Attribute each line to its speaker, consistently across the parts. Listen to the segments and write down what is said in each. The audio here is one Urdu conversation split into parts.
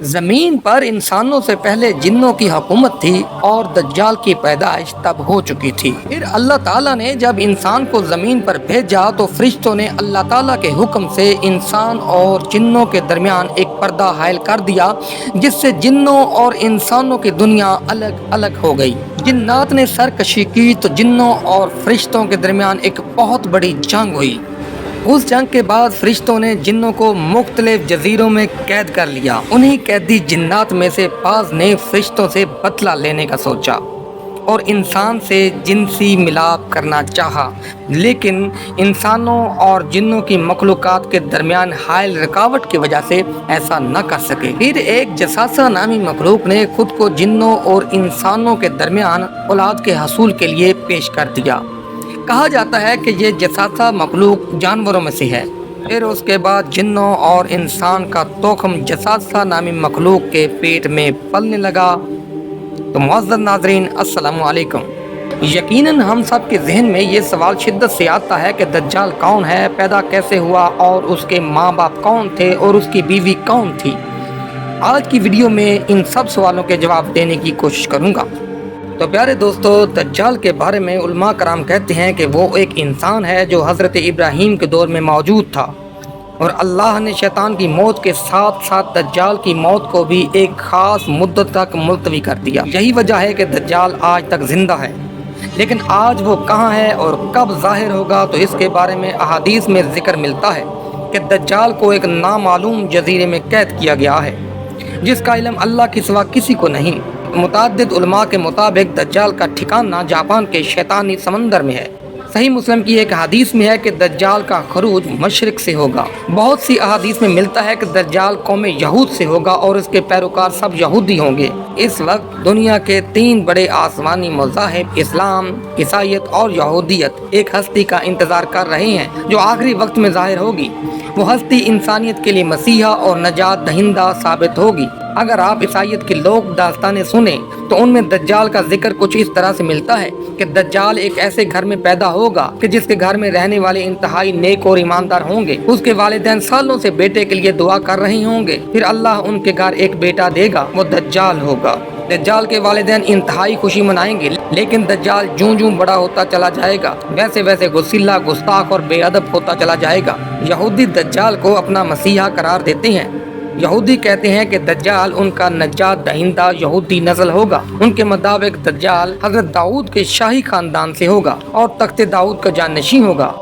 Speaker 1: زمین پر انسانوں سے پہلے جنوں کی حکومت تھی اور دجال کی پیدائش تب ہو چکی تھی۔ پھر اللہ تعالیٰ نے جب انسان کو زمین پر بھیجا تو فرشتوں نے اللہ تعالیٰ کے حکم سے انسان اور جنوں کے درمیان ایک پردہ حائل کر دیا، جس سے جنوں اور انسانوں کی دنیا الگ الگ ہو گئی۔ جنات نے سرکشی کی تو جنوں اور فرشتوں کے درمیان ایک بہت بڑی جنگ ہوئی۔ اس جنگ کے بعد فرشتوں نے جنوں کو مختلف جزیروں میں قید کر لیا۔ انہی قیدی جنات میں سے بعض نے فرشتوں سے بدلہ لینے کا سوچا اور انسان سے جنسی ملاپ کرنا چاہا، لیکن انسانوں اور جنوں کی مخلوقات کے درمیان حائل رکاوٹ کی وجہ سے ایسا نہ کر سکے۔ پھر ایک جساسہ نامی مخلوق نے خود کو جنوں اور انسانوں کے درمیان اولاد کے حصول کے لیے پیش کر دیا۔ کہا جاتا ہے کہ یہ جساسہ مخلوق جانوروں میں سے ہے۔ پھر اس کے بعد جنوں اور انسان کا توخم جساسہ نامی مخلوق کے پیٹ میں پلنے لگا۔ تو معزز ناظرین، السلام علیکم۔ یقیناً ہم سب کے ذہن میں یہ سوال شدت سے آتا ہے کہ دجال کون ہے، پیدا کیسے ہوا اور اس کے ماں باپ کون تھے اور اس کی بیوی کون تھی۔ آج کی ویڈیو میں ان سب سوالوں کے جواب دینے کی کوشش کروں گا۔ تو پیارے دوستو، دجال کے بارے میں علماء کرام کہتے ہیں کہ وہ ایک انسان ہے جو حضرت ابراہیم کے دور میں موجود تھا، اور اللہ نے شیطان کی موت کے ساتھ ساتھ دجال کی موت کو بھی ایک خاص مدت تک ملتوی کر دیا۔ یہی وجہ ہے کہ دجال آج تک زندہ ہے، لیکن آج وہ کہاں ہے اور کب ظاہر ہوگا، تو اس کے بارے میں احادیث میں ذکر ملتا ہے کہ دجال کو ایک نامعلوم جزیرے میں قید کیا گیا ہے، جس کا علم اللہ کے سوا کسی کو نہیں۔ متعدد علماء کے مطابق دجال کا ٹھکانہ جاپان کے شیطانی سمندر میں ہے۔ صحیح مسلم کی ایک حدیث میں ہے کہ دجال کا خروج مشرق سے ہوگا۔ بہت سی احادیث میں ملتا ہے کہ دجال قوم یہود سے ہوگا اور اس کے پیروکار سب یہودی ہوں گے۔ اس وقت دنیا کے 3 بڑے آسمانی مذاہب اسلام، عیسائیت اور یہودیت ایک ہستی کا انتظار کر رہے ہیں جو آخری وقت میں ظاہر ہوگی۔ وہ ہستی انسانیت کے لیے مسیحا اور نجات دہندہ ثابت ہوگی۔ اگر آپ عیسائیت کی لوک داستانیں سنیں تو ان میں دجال کا ذکر کچھ اس طرح سے ملتا ہے کہ دجال ایک ایسے گھر میں پیدا ہوگا کہ جس کے گھر میں رہنے والے انتہائی نیک اور ایماندار ہوں گے۔ اس کے والدین سالوں سے بیٹے کے لیے دعا کر رہے ہوں گے، پھر اللہ ان کے گھر ایک بیٹا دے گا، وہ دجال ہوگا۔ دجال کے والدین انتہائی خوشی منائیں گے، لیکن دجال جوں جوں بڑا ہوتا چلا جائے گا ویسے ویسے غصیلا، گستاخ اور بے ادب ہوتا چلا جائے گا۔ یہودی دجال کو اپنا مسیحا قرار دیتے ہیں۔ یہودی کہتے ہیں کہ دجال ان کا نجات دہندہ یہودی نسل ہوگا۔ ان کے مطابق دجال حضرت داؤد کے شاہی خاندان سے ہوگا اور تخت داؤد کا جانشین ہوگا۔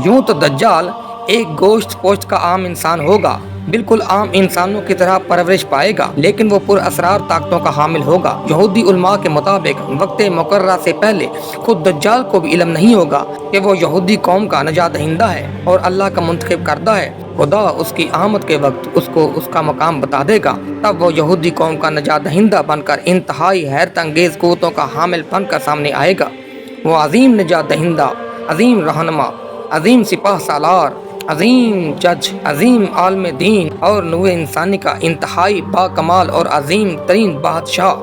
Speaker 1: یوں تو دجال ایک گوشت پوشت کا عام انسان ہوگا، بالکل عام انسانوں کی طرح پرورش پائے گا، لیکن وہ پر اسرار طاقتوں کا حامل ہوگا۔ یہودی علماء کے مطابق وقت مقررہ سے پہلے خود دجال کو بھی علم نہیں ہوگا کہ وہ یہودی قوم کا نجات دہندہ ہے اور اللہ کا منتخب کردہ ہے۔ خدا اس کی آمد کے وقت اس کو اس کا مقام بتا دے گا، تب وہ یہودی قوم کا نجات دہندہ بن کر انتہائی حیرت انگیز قوتوں کا حامل بن کر سامنے آئے گا۔ وہ عظیم نجات دہندہ، عظیم رہنما، عظیم سپاہ سالار، عظیم جج، عظیم عالم دین اور نوع انسانی کا انتہائی با کمال اور عظیم ترین بادشاہ۔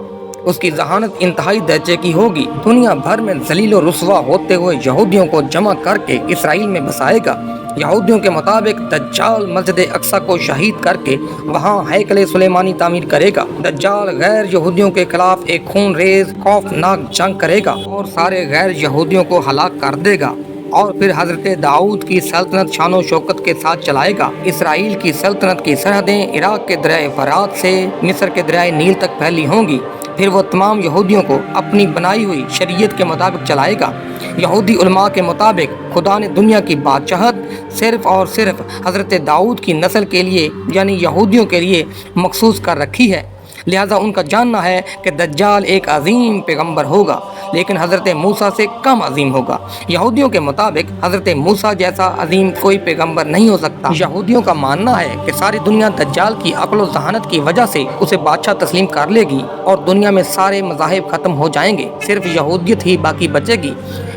Speaker 1: اس کی ذہانت انتہائی درجے کی ہوگی۔ دنیا بھر میں ذلیل و رسوا ہوتے ہوئے یہودیوں کو جمع کر کے اسرائیل میں بسائے گا۔ یہودیوں کے مطابق دجال مسجد اقصی کو شہید کر کے وہاں ہیکل سلیمانی تعمیر کرے گا۔ دجال غیر یہودیوں کے خلاف ایک خون ریز خوفناک جنگ کرے گا اور سارے غیر یہودیوں کو ہلاک کر دے گا، اور پھر حضرت داؤد کی سلطنت شان و شوکت کے ساتھ چلائے گا۔ اسرائیل کی سلطنت کی سرحدیں عراق کے دریائے فرات سے مصر کے دریائے نیل تک پھیلی ہوں گی۔ پھر وہ تمام یہودیوں کو اپنی بنائی ہوئی شریعت کے مطابق چلائے گا۔ یہودی علماء کے مطابق خدا نے دنیا کی بادشاہت صرف اور صرف حضرت داؤد کی نسل کے لیے یعنی یہودیوں کے لیے مخصوص کر رکھی ہے، لہذا ان کا جاننا ہے کہ دجال ایک عظیم پیغمبر ہوگا، لیکن حضرت موسیٰ سے کم عظیم ہوگا۔ یہودیوں کے مطابق حضرت موسیٰ جیسا عظیم کوئی پیغمبر نہیں ہو سکتا۔ یہودیوں کا ماننا ہے کہ ساری دنیا دجال کی عقل و ذہانت کی وجہ سے اسے بادشاہ تسلیم کر لے گی اور دنیا میں سارے مذاہب ختم ہو جائیں گے، صرف یہودیت ہی باقی بچے گی۔